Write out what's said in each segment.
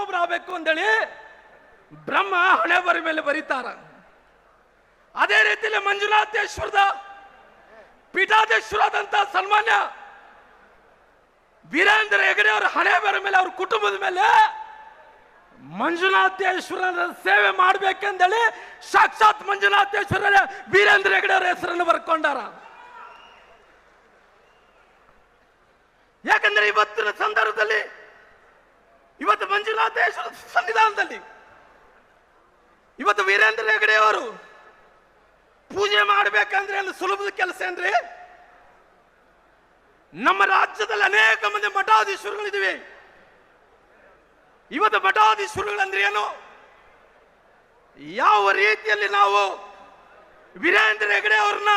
ಇನ್ನೊಬ್ರು ಆಗ್ಬೇಕು ಅಂತೇಳಿ ಬ್ರಹ್ಮ ಹಣೆ ಬರ ಮೇಲೆ ಬರೀತಾರ. ಅದೇ ರೀತಿಯಲ್ಲಿ ಮಂಜುನಾಥೇಶ್ವರದ ಪೀಠಾಧೀಶ್ವರಾದಂತ ಸನ್ಮಾನ್ಯ ವೀರೇಂದ್ರ ಹೆಗಡೆ ಅವರ ಹಣೆ ಬರ ಮೇಲೆ ಅವ್ರ ಕುಟುಂಬದ ಮೇಲೆ ಮಂಜುನಾಥೇಶ್ವರನ ಸೇವೆ ಮಾಡ್ಬೇಕೆಂದೇಳಿ ಸಾಕ್ಷಾತ್ ಮಂಜುನಾಥೇಶ್ವರ ವೀರೇಂದ್ರ ಹೆಗಡೆ ಅವರ ಹೆಸರನ್ನು ಬರ್ಕೊಂಡಾರ. ಯಾಕಂದ್ರೆ ಇವತ್ತಿನ ಸಂದರ್ಭದಲ್ಲಿ ಇವತ್ತು ಮಂಜುನಾಥೇಶ್ವರ ಸನ್ನಿಧಾನದಲ್ಲಿ ಇವತ್ತು ವೀರೇಂದ್ರ ಹೆಗಡೆ ಅವರು ಪೂಜೆ ಮಾಡಬೇಕಂದ್ರೆ ಒಂದು ಸುಲಭದ ಕೆಲಸ ಏನ್ರಿ? ನಮ್ಮ ರಾಜ್ಯದಲ್ಲಿ ಅನೇಕ ಮಂದಿ ಮಠಾಧೀಶ್ವರಗಳಿವೆ. ಇವತ್ತು ಮಠಾಧೀಶ್ವರಗಳಂದ್ರೆ ಏನು? ಯಾವ ರೀತಿಯಲ್ಲಿ ನಾವು ವೀರೇಂದ್ರ ಹೆಗಡೆ ಅವ್ರನ್ನ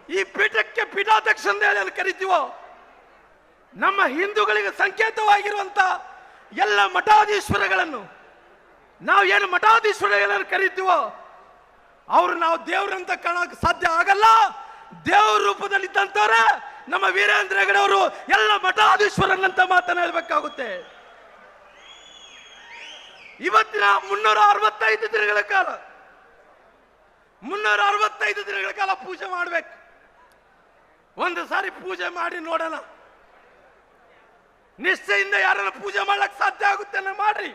ಈ ಪೀಠಕ್ಕೆ ಪೀಠಾಧ್ಯಕ್ಷ ಅಂತ ಹೇಳಿ ಕರಿತೀವೋ, ನಮ್ಮ ಹಿಂದೂಗಳಿಗೆ ಸಂಕೇತವಾಗಿರುವಂತ ಎಲ್ಲ ಮಠಾಧೀಶ್ವರಗಳನ್ನು ನಾವು ಏನು ಮಠಾಧೀಶ್ವರಗಳನ್ನು ಕರಿತೀವೋ ಅವ್ರು ನಾವು ದೇವ್ರಂತ ಕಾಣಕ್ಕೆ ಸಾಧ್ಯ ಆಗಲ್ಲ. ದೇವ್ರ ರೂಪದಲ್ಲಿದ್ದಂತವ್ರೆ ನಮ್ಮ ವೀರೇಂದ್ರ ಹೆಗಡೆ ಅವರು ಎಲ್ಲ ಮಠಾಧೀಶ್ವರನ್ನಂತ ಮಾತನಾಡಬೇಕಾಗುತ್ತೆ. ಇವತ್ತಿನ 365 ದಿನಗಳ ಕಾಲ 365 ದಿನಗಳ ಕಾಲ ಪೂಜೆ ಮಾಡಬೇಕು. ಒಂದು ಸಾರಿ ಪೂಜೆ ಮಾಡಿ ನೋಡೋಣ. ನಿಷ್ಠೆಯಿಂದ ಯಾರನ್ನ ಪೂಜೆ ಮಾಡಕ್ ಸಾಧ್ಯ ಆಗುತ್ತೆ ಮಾಡ್ರಿ.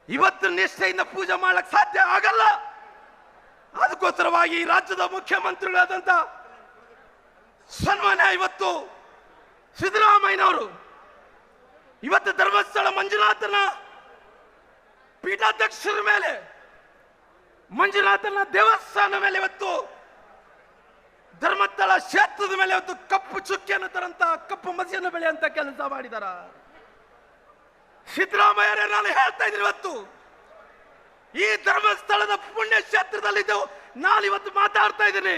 ಇವತ್ತು ನಿಷ್ಠೆಯಿಂದ ಪೂಜೆ ಮಾಡಕ್ ಸಾಧ್ಯ ಆಗಲ್ಲ. ಅದಕ್ಕೋಸ್ಕರವಾಗಿ ರಾಜ್ಯದ ಮುಖ್ಯಮಂತ್ರಿಗಳಾದಂತ ಸನ್ಮಾನ್ಯ ಇವತ್ತು ಸಿದ್ದರಾಮಯ್ಯನವರು ಇವತ್ತು ಧರ್ಮಸ್ಥಳ ಮಂಜುನಾಥನ ಪೀಠಾಧ್ಯಕ್ಷರ ಮೇಲೆ, ಮಂಜುನಾಥನ ದೇವಸ್ಥಾನ ಮೇಲೆ, ಇವತ್ತು ಧರ್ಮಸ್ಥಳ ಕ್ಷೇತ್ರದ ಮೇಲೆ ಇವತ್ತು ಕಪ್ಪು ಚುಕ್ಕಿಯನ್ನು ತರಂತ ಕಪ್ಪು ಮಸಿಯನ್ನು ಬೆಳೆಯಂತ ಕೆಲಸ ಮಾಡಿದಾರ. ಸಿದ್ದರಾಮಯ್ಯರೇ ನಾನು ಹೇಳ್ತಾ ಇದ್ದೀನಿ, ಇವತ್ತು ಈ ಧರ್ಮಸ್ಥಳದ ಪುಣ್ಯ ಕ್ಷೇತ್ರದಲ್ಲಿದ್ದು ನಾನು ಇವತ್ತು ಮಾತಾಡ್ತಾ ಇದ್ದೀನಿ.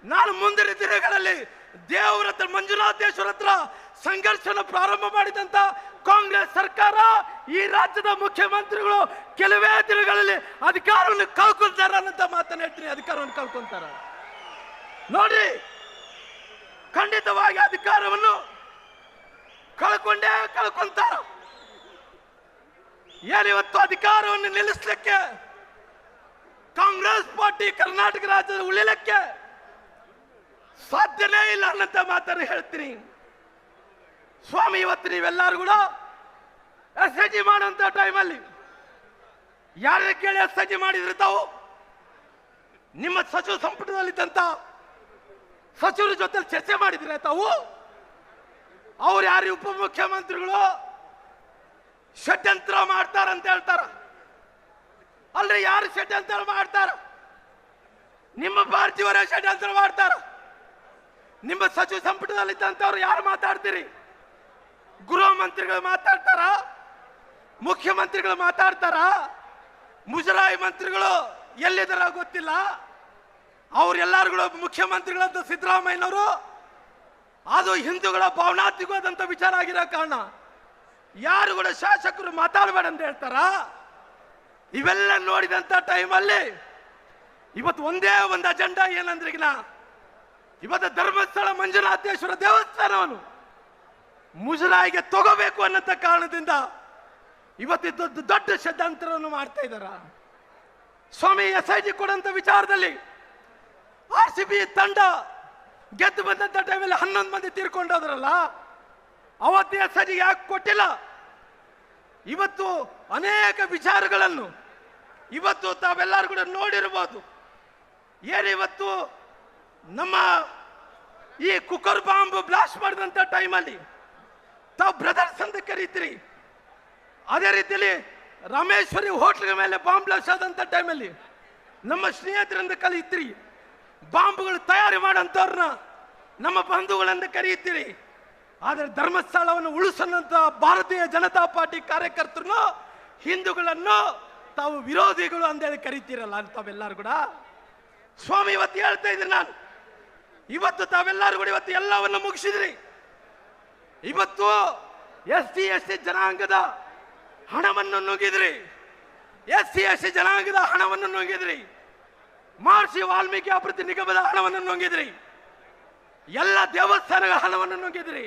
ನಾನು ಮುಂದಿನ ದಿನಗಳಲ್ಲಿ ದೇವರ ಹತ್ರ ಮಂಜುನಾಥೇಶ್ವರ ಹತ್ರ ಸಂಘರ್ಷನ ಪ್ರಾರಂಭ ಮಾಡಿದಂತ ಕಾಂಗ್ರೆಸ್ ಸರ್ಕಾರ, ಈ ರಾಜ್ಯದ ಮುಖ್ಯಮಂತ್ರಿಗಳು ಕೆಲವೇ ದಿನಗಳಲ್ಲಿ ಅಧಿಕಾರವನ್ನು ಕಳ್ಕೊಳ್ತಾರ ಅಂತ ಮಾತನ್ನ ಹೇಳ್ತೀನಿ. ಅಧಿಕಾರವನ್ನು ಕಳ್ಕೊಂತಾರ ನೋಡ್ರಿ. ಖಂಡಿತವಾಗಿ ಅಧಿಕಾರವನ್ನು ಕಳ್ಕೊಂತಾರ. ಏನಿವತ್ತು ಅಧಿಕಾರವನ್ನು ನಿಲ್ಲಿಸಲಿಕ್ಕೆ ಕಾಂಗ್ರೆಸ್ ಪಾರ್ಟಿ ಕರ್ನಾಟಕ ರಾಜ್ಯದ ಉಳಿಲಿಕ್ಕೆ ಸಾಧ್ಯನೇ ಇಲ್ಲ ಅನ್ನಂತ ಮಾತನ್ನು ಹೇಳ್ತೀನಿ. ಸ್ವಾಮಿ, ಇವತ್ತು ನೀವೆಲ್ಲರೂ ಕೂಡ SIT ಮಾಡುವಂತ ಟೈಮಲ್ಲಿ ಯಾರನ್ನ ಕೇಳಿ SIT ಮಾಡಿದ್ರೆ ತಾವು ನಿಮ್ಮ ಸಚಿವ ಸಂಪುಟದಲ್ಲಿದ್ದಂತ ಸಚಿವರ ಜೊತೆ ಚರ್ಚೆ ಮಾಡಿದ್ರೆ ತಾವು? ಅವ್ರು ಯಾರು ಉಪಮುಖ್ಯಮಂತ್ರಿಗಳು ಷಡ್ಯಂತ್ರ ಮಾಡ್ತಾರಂತ ಹೇಳ್ತಾರ. ಅಲ್ರಿ, ಯಾರು ಷಡ್ಯಂತ್ರ ಮಾಡ್ತಾರ? ನಿಮ್ಮ ಭಾರತೀಯವರೇ ಷಡ್ಯಂತ್ರ ಮಾಡ್ತಾರ. ನಿಮ್ಮ ಸಚಿವ ಸಂಪುಟದಲ್ಲಿದ್ದಂಥವ್ರು ಯಾರು ಮಾತಾಡ್ತೀರಿ? ಗೃಹ ಮಂತ್ರಿಗಳು ಮಾತಾಡ್ತಾರ, ಮುಖ್ಯಮಂತ್ರಿಗಳು ಮಾತಾಡ್ತಾರ, ಮುಜರಾಯಿ ಮಂತ್ರಿಗಳು ಎಲ್ಲಿದ್ದಾರ ಗೊತ್ತಿಲ್ಲ. ಅವ್ರೆಲ್ಲರೂ ಮುಖ್ಯಮಂತ್ರಿಗಳಂತ ಸಿದ್ದರಾಮಯ್ಯನವರು ಅದು ಹಿಂದೂಗಳ ಭಾವನಾತ್ಮಕವಾದಂತ ವಿಚಾರ ಆಗಿರೋ ಕಾರಣ ಯಾರು ಕೂಡ ಶಾಸಕರು ಮಾತಾಡಬೇಡ ಅಂತ ಹೇಳ್ತಾರ. ಇವೆಲ್ಲ ನೋಡಿದಂತ ಟೈಮಲ್ಲಿ ಇವತ್ತು ಒಂದೇ ಒಂದು ಅಜೆಂಡಾ ಏನಂದ್ರೆ, ಇವತ್ತು ಧರ್ಮಸ್ಥಳ ಮಂಜುನಾಥೇಶ್ವರ ದೇವಸ್ಥಾನವನ್ನು ಮುಜರಾಯಿಗೆ ತಗೋಬೇಕು ಅನ್ನೋ ಕಾರಣದಿಂದ ಇವತ್ತು ದೊಡ್ಡ ಷಡ್ಯಂತ್ರವನ್ನು ಮಾಡ್ತಾ ಇದ್ದಾರ. ಸ್ವಾಮಿ, SIT ಕೊಡಂತ ವಿಚಾರದಲ್ಲಿ RCB ತಂಡ ಗೆದ್ದು ಬಂದಂತ ಟೈಮಲ್ಲಿ 11 ಮಂದಿ ತೀರ್ಕೊಂಡೋದ್ರಲ್ಲ, ಅವತ್ತು SIT ಯಾಕೆ ಕೊಟ್ಟಿಲ್ಲ? ಇವತ್ತು ಅನೇಕ ವಿಚಾರಗಳನ್ನು ಇವತ್ತು ತಾವೆಲ್ಲರೂ ಕೂಡ ನೋಡಿರಬಹುದು. ಏನಿವತ್ತು ನಮ್ಮ ಈ ಕುಕ್ಕರ್ ಬಾಂಬ್ ಬ್ಲಾಸ್ಟ್ ಮಾಡಿದಂತ ಟೈಮಲ್ಲಿ ತಾವು ಬ್ರದರ್ಸ್ ಅಂತ ಕರೀತೀರಿ. ಅದೇ ರೀತಿಯಲ್ಲಿ ರಾಮೇಶ್ವರಿ ಹೋಟ್ಲ್ ಮೇಲೆ ಬಾಂಬ್ ಬ್ಲಾಸ್ಟ್ ಆದಂತ ಟೈಮಲ್ಲಿ ನಮ್ಮ ಸ್ನೇಹಿತರಿಂದ ಕಲಿತೀರಿ. ಬಾಂಬ್ಗಳು ತಯಾರಿ ಮಾಡೋಂಥವ್ರನ್ನ ನಮ್ಮ ಬಂಧುಗಳಂತ ಕರೀತೀರಿ. ಆದರೆ ಧರ್ಮಸ್ಥಳವನ್ನು ಉಳಿಸೋಂಥ ಭಾರತೀಯ ಜನತಾ ಪಾರ್ಟಿ ಕಾರ್ಯಕರ್ತರನ್ನು, ಹಿಂದೂಗಳನ್ನು ತಾವು ವಿರೋಧಿಗಳು ಅಂತೇಳಿ ಕರಿತೀರಲ್ಲ ತಾವೆಲ್ಲರೂ ಕೂಡ. ಸ್ವಾಮಿ, ಇವತ್ತು ಹೇಳ್ತಾ ಇದ್ದೀನಿ ನಾನು, ಇವತ್ತು ತಾವೆಲ್ಲರೂ ಕೂಡ ಇವತ್ತು ಎಲ್ಲವನ್ನು ಮುಗಿಸಿದ್ರಿ. ಇವತ್ತು SC/ST ಜನಾಂಗದ ಹಣವನ್ನು ನುಂಗಿದ್ರಿ. SC/ST ಜನಾಂಗದ ಹಣವನ್ನು ನುಂಗಿದ್ರಿ. ಮಹರ್ಷಿ ವಾಲ್ಮೀಕಿ ಅಭಿವೃದ್ಧಿ ನಿಗಮದ ಹಣವನ್ನು ನುಂಗಿದ್ರಿ. ಎಲ್ಲ ದೇವಸ್ಥಾನಗಳ ಹಣವನ್ನು ನುಂಗಿದ್ರಿ.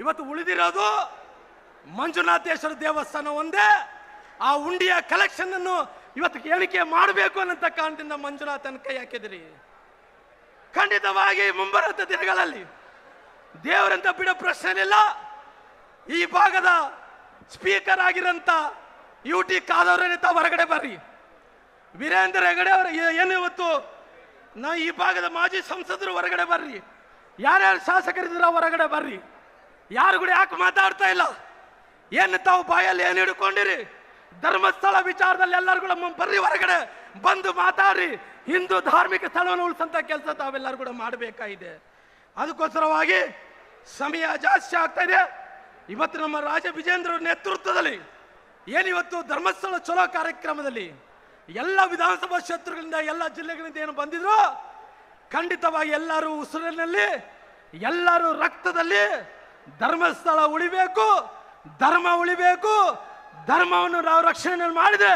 ಇವತ್ತು ಉಳಿದಿರೋದು ಮಂಜುನಾಥೇಶ್ವರ ದೇವಸ್ಥಾನ ಒಂದೇ ಆ ಉಂಡಿಯ ಕಲೆಕ್ಷನ್ ಅನ್ನು ಇವತ್ತು ಎಣಿಕೆ ಮಾಡಬೇಕು ಅನ್ನೋ ಕಾರಣದಿಂದ ಮಂಜುನಾಥನ ಕೈ ಹಾಕಿದ್ರಿ. ಖಂಡಿತವಾಗಿ ಮುಂಬರುವ ದಿನಗಳಲ್ಲಿ ದೇವರಂತ ಬಿಡೋ ಪ್ರಶ್ನೆ ಇಲ್ಲ. ಈ ಭಾಗದ ಸ್ಪೀಕರ್ ಆಗಿರಂತ UT ಖಾದರ್ ತಾವು ಹೊರಗಡೆ ಬರ್ರಿ. ವೀರೇಂದ್ರ ಹೆಗಡೆ ಅವರು ಏನು ಇವತ್ತು ನಾವು ಈ ಭಾಗದ ಮಾಜಿ ಸಂಸದರು ಹೊರಗಡೆ ಬರ್ರಿ. ಯಾರ್ಯಾರು ಶಾಸಕರಿದ್ರ ಹೊರಗಡೆ ಬರ್ರಿ. ಯಾರು ಕೂಡ ಯಾಕೆ ಮಾತಾಡ್ತಾ ಇಲ್ಲ? ಏನು ತಾವು ಬಾಯಲ್ಲಿ ಏನು ಹಿಡ್ಕೊಂಡಿರಿ? ಧರ್ಮಸ್ಥಳ ವಿಚಾರದಲ್ಲಿ ಎಲ್ಲರೂ ಕೂಡ ಬರ್ರಿ, ಹೊರಗಡೆ ಬಂದು ಮಾತಾಡ್ರಿ. ಹಿಂದೂ ಧಾರ್ಮಿಕ ಸ್ಥಳವನ್ನು ಉಳಿಸಂತ ಕೆಲಸ ತಾವೆಲ್ಲರೂ ಕೂಡ ಮಾಡಬೇಕಾಗಿದೆ. ಅದಕ್ಕೋಸ್ಕರವಾಗಿ ಸಮಯ ಜಾಸ್ತಿ ಆಗ್ತಾ ಇದೆ. ಇವತ್ತು ನಮ್ಮ ರಾಜ ವಿಜೇಂದ್ರ ನೇತೃತ್ವದಲ್ಲಿ ಏನಿವತ್ತು ಧರ್ಮಸ್ಥಳ ಚಲೋ ಕಾರ್ಯಕ್ರಮದಲ್ಲಿ ಎಲ್ಲ ವಿಧಾನಸಭಾ ಕ್ಷೇತ್ರಗಳಿಂದ ಎಲ್ಲ ಜಿಲ್ಲೆಗಳಿಂದ ಏನು ಬಂದಿದ್ರು, ಖಂಡಿತವಾಗಿ ಎಲ್ಲರೂ ಉಸಿರಿನಲ್ಲಿ ಎಲ್ಲರೂ ರಕ್ತದಲ್ಲಿ ಧರ್ಮಸ್ಥಳ ಉಳಿಬೇಕು, ಧರ್ಮ ಉಳಿಬೇಕು, ಧರ್ಮವನ್ನು ನಾವು ರಕ್ಷಣೆ ಮಾಡಿದ್ರೆ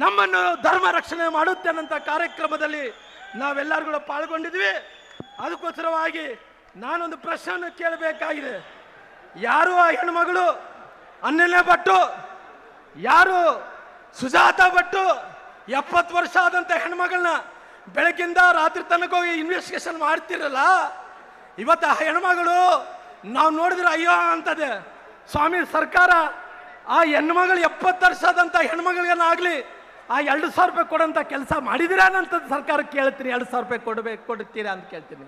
ನಮ್ಮನ್ನು ಧರ್ಮ ರಕ್ಷಣೆ ಮಾಡುತ್ತೆ ಅನ್ನೋ ಕಾರ್ಯಕ್ರಮದಲ್ಲಿ ನಾವೆಲ್ಲರೂ ಕೂಡ ಪಾಲ್ಗೊಂಡಿದ್ವಿ. ಅದಕ್ಕೋಸ್ಕರವಾಗಿ ನಾನೊಂದು ಪ್ರಶ್ನೆಯನ್ನು ಕೇಳಬೇಕಾಗಿದೆ. ಯಾರು ಆ ಹೆಣ್ಮಗಳು ಅನ್ಯನೇ ಭಟ್ಟು, ಯಾರು ಸುಜಾತ ಭಟ್ಟು 70 ವರ್ಷ ಆದಂತ ಹೆಣ್ಮಗಳನ್ನ ಬೆಳಗಿಂದ ರಾತ್ರಿ ತನಕ ಹೋಗಿ ಇನ್ವೆಸ್ಟಿಗೇಷನ್ ಮಾಡ್ತಿರಲ್ಲ, ಇವತ್ತು ಆ ಹೆಣ್ಮಗಳು ನಾವು ನೋಡಿದ್ರೆ ಅಯ್ಯೋ ಅಂತದೆ. ಸ್ವಾಮಿ ಸರ್ಕಾರ ಆ ಹೆಣ್ಮಗಳು 70 ವರ್ಷ ಆದಂತ ಹೆಣ್ಮಗಳಿಗೇನಾಗ್ಲಿ ಆ 2,000 ರೂಪಾಯಿ ಕೊಡೋಂಥ ಕೆಲಸ ಮಾಡಿದಿರಾ ಅಂತ ಸರ್ಕಾರಕ್ಕೆ ಕೇಳ್ತೀನಿ. 2,000 ರೂಪಾಯಿ ಕೊಡ್ತೀರಾ ಅಂತ ಕೇಳ್ತೀನಿ.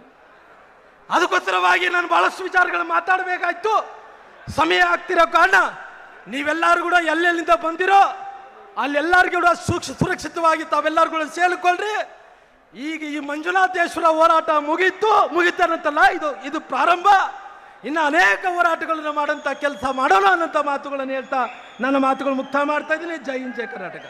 ಅದಕ್ಕೋಸ್ಕರವಾಗಿ ನಾನು ಬಹಳಷ್ಟು ವಿಚಾರಗಳು ಮಾತಾಡಬೇಕಾಯ್ತು. ಸಮಯ ಆಗ್ತಿರೋ ಕಾರಣ ನೀವೆಲ್ಲರೂ ಕೂಡ ಎಲ್ಲೆಲ್ಲಿಂದ ಬಂದಿರೋ ಅಲ್ಲೆಲ್ಲರಿಗೂ ಕೂಡ ಸುರಕ್ಷಿತವಾಗಿ ತಾವೆಲ್ಲರೂ ಕೂಡ ಸೇರಿಕೊಳ್ಳ್ರಿ. ಈಗ ಈ ಮಂಜುನಾಥೇಶ್ವರ ಹೋರಾಟ ಮುಗಿತಂತಲ್ಲ, ಇದು ಪ್ರಾರಂಭ. ಇನ್ನು ಅನೇಕ ಹೋರಾಟಗಳನ್ನು ಮಾಡೋಂಥ ಕೆಲಸ ಮಾಡೋಣ ಅನ್ನೋಂಥ ಮಾತುಗಳನ್ನು ಹೇಳ್ತಾ ನನ್ನ ಮಾತುಗಳು ಮುಕ್ತಾಯ ಮಾಡ್ತಾ ಇದ್ದೀನಿ. ಜೈ ಹಿಂದ್, ಜೈ ಕರ್ನಾಟಕ.